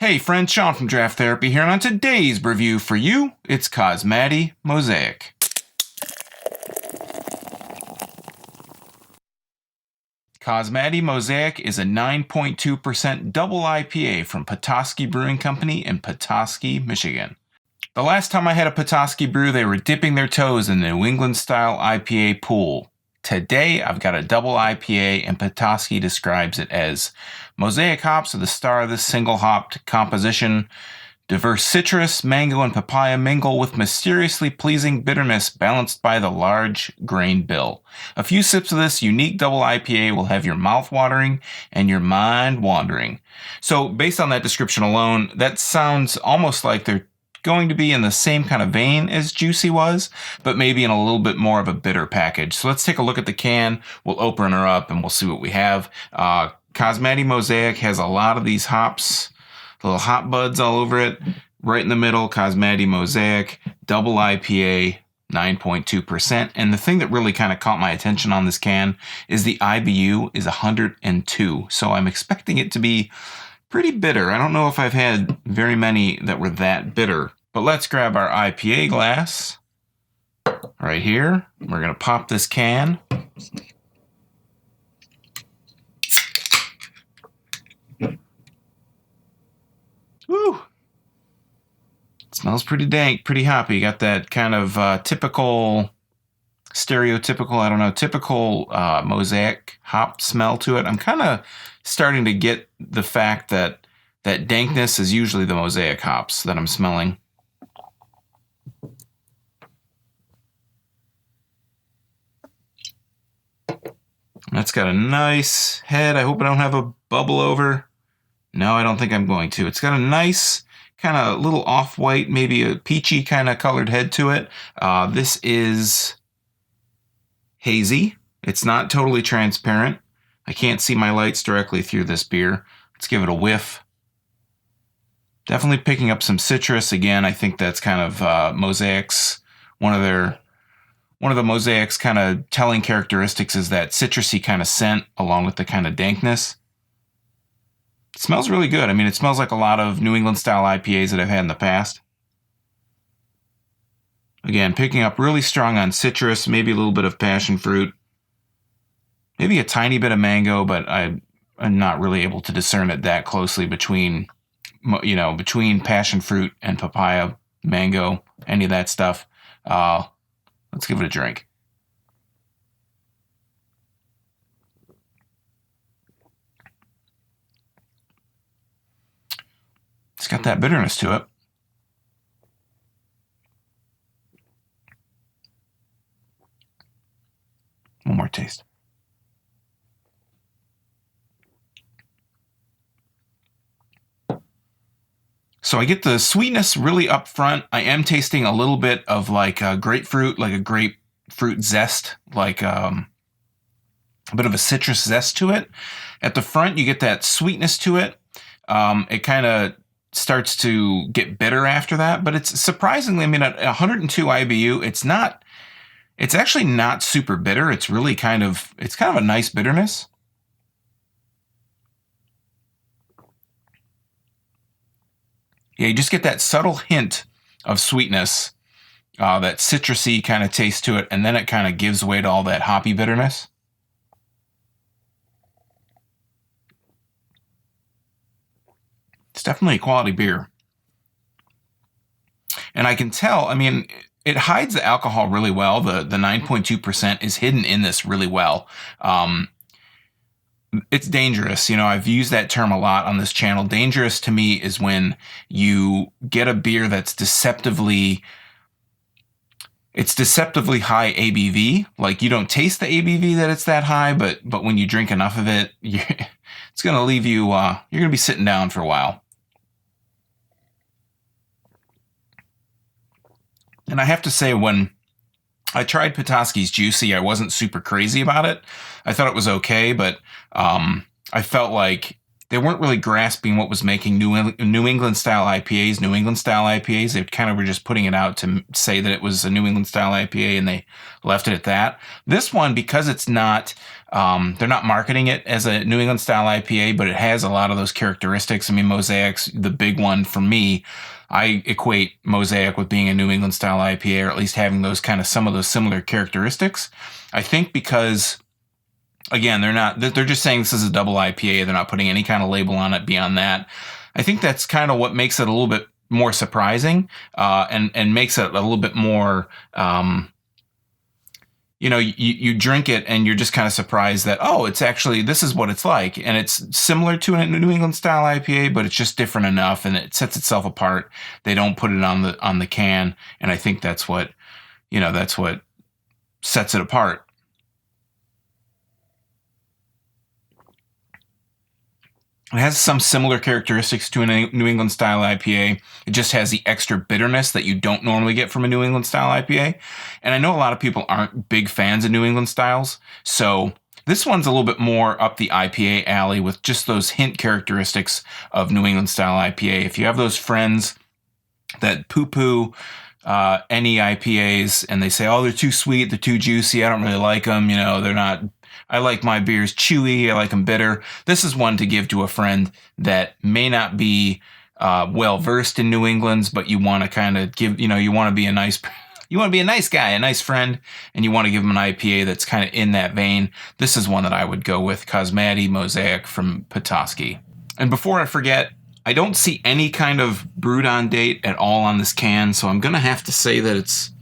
Hey friends, Sean from Draft Therapy here, and on today's review for you, it's Cosmati Mosaic. Cosmati Mosaic is a 9.2% double IPA from Petoskey Brewing Company in Petoskey, Michigan. The last time I had a Petoskey brew, they were dipping their toes in the New England-style IPA pool. Today, I've got a double IPA, and Petoskey describes it as Mosaic hops are the star of this single-hopped composition. Diverse citrus, mango, and papaya mingle with mysteriously pleasing bitterness balanced by the large grain bill. A few sips of this unique double IPA will have your mouth watering and your mind wandering. So based on that description alone, that sounds almost like they're going to be in the same kind of vein as Juicy was, but maybe in a little bit more of a bitter package. So let's take a look at the can. We'll open her up and we'll see what we have. Cosmati Mosaic has a lot of these hops, little hop buds all over it. Right in the middle, Cosmati Mosaic, double IPA, 9.2%. And the thing that really kind of caught my attention on this can is the IBU is 102. So I'm expecting it to be pretty bitter. I don't know if I've had very many that were that bitter. But let's grab our IPA glass right here. We're going to pop this can. Woo! It smells pretty dank, pretty hoppy. You got that kind of stereotypical, typical Mosaic hop smell to it. I'm kind of starting to get the fact that that dankness is usually the Mosaic hops that I'm smelling. That's got a nice head. I hope I don't have a bubble over. No, I don't think I'm going to. It's got a nice kind of little off-white, maybe a peachy kind of colored head to it. This is hazy. It's not totally transparent. I can't see my lights directly through this beer. Let's give it a whiff. Definitely picking up some citrus. Again, I think that's kind of Mosaic's, one of the Mosaic's kind of telling characteristics is that citrusy kind of scent along with the kind of dankness. It smells really good. I mean, it smells like a lot of New England style IPAs that I've had in the past. Again, picking up really strong on citrus, maybe a little bit of passion fruit, maybe a tiny bit of mango, but I'm not really able to discern it that closely between passion fruit and papaya, mango, any of that stuff. Let's give it a drink. It's got that bitterness to it. One more taste. So I get the sweetness really up front. I am tasting a little bit of like a grapefruit, like a grapefruit zest, like a bit of a citrus zest to it. At the front, you get that sweetness to it. It kind of starts to get bitter after that, but it's surprisingly, I mean, at 102 IBU, it's actually not super bitter. It's really kind of a nice bitterness. Yeah, you just get that subtle hint of sweetness, that citrusy kind of taste to it, and then it kind of gives way to all that hoppy bitterness. It's definitely a quality beer. And I can tell, I mean, it hides the alcohol really well. The 9.2% is hidden in this really well. It's dangerous. I've used that term a lot on this channel. Dangerous to me is when you get a beer that's deceptively high ABV. Like you don't taste the ABV that it's that high, but when you drink enough of it, it's going to leave you, you're going to be sitting down for a while. And I have to say, when I tried Petoskey's Juicy, I wasn't super crazy about it. I thought it was okay, but I felt like they weren't really grasping what was making New England style IPAs New England style IPAs. They kind of were just putting it out to say that it was a New England style IPA, and they left it at that. This one, because it's not, they're not marketing it as a New England style IPA, but it has a lot of those characteristics. I mean, Mosaic's the big one for me. I equate Mosaic with being a New England style IPA, or at least having those kind of some of those similar characteristics. I think because, again, they're just saying this is a double IPA. They're not putting any kind of label on it beyond that. I think that's kind of what makes it a little bit more surprising, and makes it a little bit more, you drink it and you're just kind of surprised that, oh, it's actually, this is what it's like. And it's similar to a New England style IPA, but it's just different enough, and it sets itself apart. They don't put it on the can. And I think that's what sets it apart. It has some similar characteristics to a New England style IPA. It just has the extra bitterness that you don't normally get from a New England style IPA. And I know a lot of people aren't big fans of New England styles, so this one's a little bit more up the IPA alley with just those hint characteristics of New England style IPA. If you have those friends that poo-poo NE IPAs and they say, oh, they're too sweet, they're too juicy, I don't really like them, they're not... I like my beers chewy, I like them bitter. This is one to give to a friend that may not be well-versed in New England's, but you want to kind of give, you want to be a nice guy, a nice friend, and you want to give them an IPA that's kind of in that vein. This is one that I would go with, Cosmati Mosaic from Petoskey. And before I forget, I don't see any kind of brewed on date at all on this can, so I'm going to have to say that it's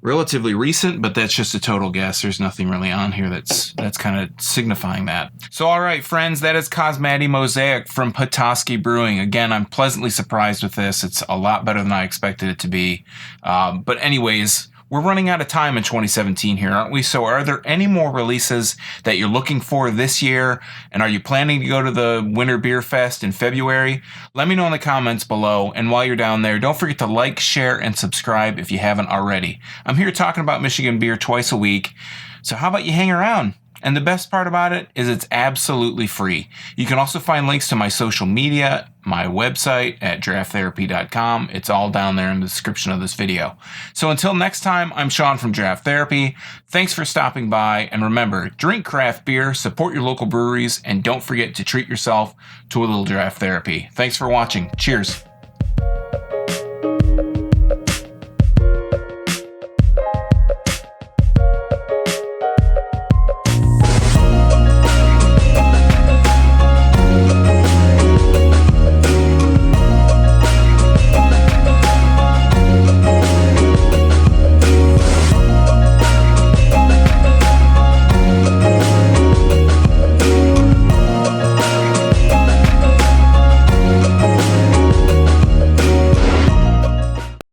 relatively recent, but that's just a total guess. There's nothing really on here that's kind of signifying that. So, all right, friends, that is Cosmati Mosaic from Petoskey Brewing. Again, I'm pleasantly surprised with this. It's a lot better than I expected it to be. But anyways, we're running out of time in 2017 here, aren't we? So are there any more releases that you're looking for this year? And are you planning to go to the Winter Beer Fest in February? Let me know in the comments below. And while you're down there, don't forget to like, share, and subscribe if you haven't already. I'm here talking about Michigan beer twice a week. So how about you hang around? And the best part about it is it's absolutely free. You can also find links to my social media, my website at drafttherapy.com. It's all down there in the description of this video. So until next time, I'm Sean from Draft Therapy. Thanks for stopping by. And remember, drink craft beer, support your local breweries, and don't forget to treat yourself to a little draft therapy. Thanks for watching. Cheers.